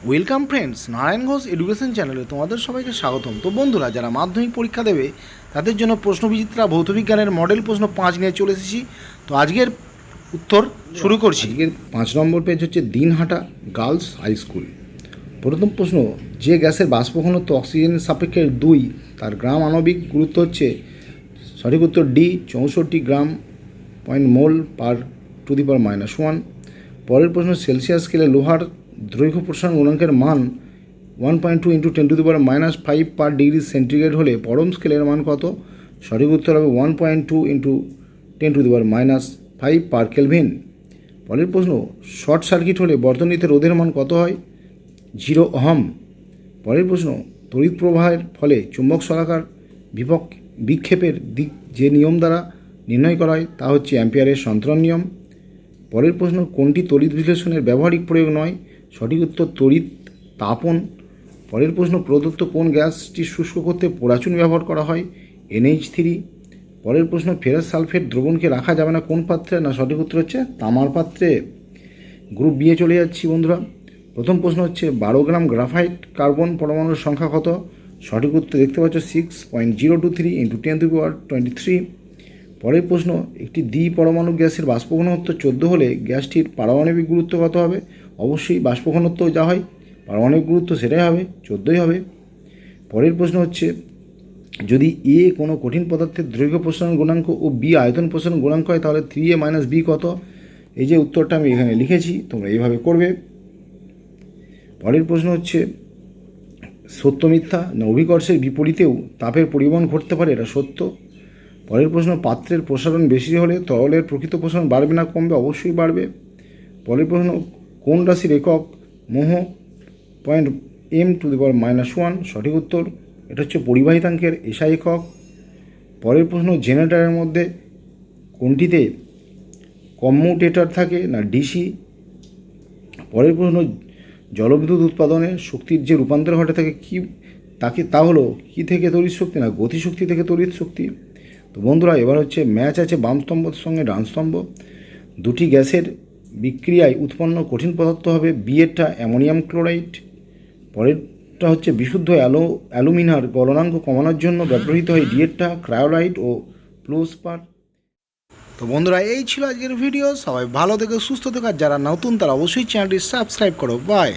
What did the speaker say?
Welcome friends, Narayan Ghosh education চ্যানেলে তোমাদের সবাইকে স্বাগতম। তো বন্ধুরা, যারা মাধ্যমিক পরীক্ষা দেবে তাদের জন্য প্রশ্নবিচিত্রা ভৌতবিজ্ঞানের মডেল প্রশ্ন 5 নিয়ে চলে এসেছি। তো আজকের উত্তর শুরু করছি। আজকের 5 নম্বর পেজ হচ্ছে দিনহাটা গার্লস হাই স্কুল। প্রথম প্রশ্ন, যে গ্যাসের বাষ্প ঘনত্ব অক্সিজেনের সাপেক্ষে 2, তার গ্রাম আণবিক গুরুত্ব হচ্ছে। সঠিক উত্তর D, 64 gram mole power to the পাওয়ার -1। পরের প্রশ্ন, সেলসিয়াস স্কেলে লোহার দৈর্ঘ্য প্রসারণ গুণাঙ্কের মান 1.2 × 10⁻⁵ পার ডিগ্রি সেন্টিগ্রেড হলে পরম স্কেলের মান কত? সঠিক উত্তর হবে 1.2 × 10⁻⁵ পার কেলভিন। পরের প্রশ্ন, শর্ট সার্কিট হলে বর্তনীতে রোধের মান কত হয়? 0 ওহম। পরের প্রশ্ন, তড়িৎ প্রবাহের ফলে চুম্বক শলাকার বিক্ষেপের দিক যে নিয়ম দ্বারা নির্ণয় করা হয় তা হচ্ছে অ্যাম্পিয়ারের সন্তরণ নিয়ম। পরের প্রশ্ন, কোনটি তড়িৎ বিশ্লেষণের ব্যবহারিক প্রয়োগ নয়? সঠিক উত্তর তড়িৎ তাপন। পরের প্রশ্ন, প্রদত্ত কোন গ্যাসটি শুষ্ক করতে পোড়াচুন ব্যবহার করা হয়? NH3। পরের প্রশ্ন, ফেরাস সালফেট দ্রবণকে রাখা যাবে না কোন পাত্রে? না, সঠিক উত্তর হচ্ছে তামার পাত্রে। গ্রুপ বি এ চলে যাচ্ছি বন্ধুরা। প্রথম প্রশ্ন হচ্ছে 12 গ্রাম গ্রাফাইট কার্বন পরমাণুর সংখ্যা কত? সঠিক উত্তর দেখতে পাচ্ছ 6.023 × 10⁻23। পরের প্রশ্ন, একটি দ্বি পরমাণু গ্যাসের বাষ্প ঘনত্ব 14 হলে গ্যাসটির পারমাণবিক গুরুত্ব কত হবে? অবশ্যই বাষ্প ঘনত্ব যা হয় পারমাণবিক গুরুত্ব সেটাই হবে, 14ই হবে। পরের প্রশ্ন হচ্ছে, যদি এ কোনো কঠিন পদার্থের দৈর্ঘ্য প্রসারণ গুণাঙ্ক ও বি আয়তন প্রসারণ গুণাঙ্ক হয় তাহলে 3a - b কত? এই যে উত্তরটা আমি এখানে লিখেছি, তোমরা এইভাবে করবে। পরের প্রশ্ন হচ্ছে, সত্য মিথ্যা না অভিকর্ষের বিপরীতেও তাপের পরিবহন ঘটতে পারে? এটা সত্য। পরের প্রশ্ন, পাত্রের প্রসারণ বেশি হলে তরলের প্রকৃত প্রসারণ বাড়বে না কমবে? অবশ্যই বাড়বে। পরের প্রশ্ন, কোন রাশির একক মোহ m⁻⁻1? সঠিক উত্তর এটা হচ্ছে পরিবাহিতাঙ্কের এসআই একক। পরের প্রশ্ন, জেনারেটরের মধ্যে কোনটিতে কম্যুটেটর থাকে? না, ডিসি। পরের প্রশ্ন, জলবিদ্যুৎ উৎপাদনে শক্তির যে রূপান্তর ঘটে থাকে তা হলো কি থেকে তড়িৎ শক্তি? না, গতিশক্তি থেকে তড়িৎ শক্তি। তো বন্ধুরা, এবার হচ্ছে ম্যাচ আছে বাম স্তম্ভের সঙ্গে ডান স্তম্ভ। দুটি গ্যাসের বিক্রিয়ায় উৎপন্ন কঠিন পদার্থ হবে। বিয়েরটা অ্যামোনিয়াম ক্লোরাইড। পরেরটা হচ্ছে বিশুদ্ধ অ্যালুমিনার গলনাঙ্ক কমানোর জন্য ব্যবহৃত হয়। ডিয়েরটা ক্রায়োলাইট ও ফ্লুরোস্পার। তো বন্ধুরা, এই ছিল আজকের ভিডিও। সবাই ভালো থেকো, সুস্থ থেকো, আর যারা নতুন তারা অবশ্যই চ্যানেলটি সাবস্ক্রাইব করো। বাই।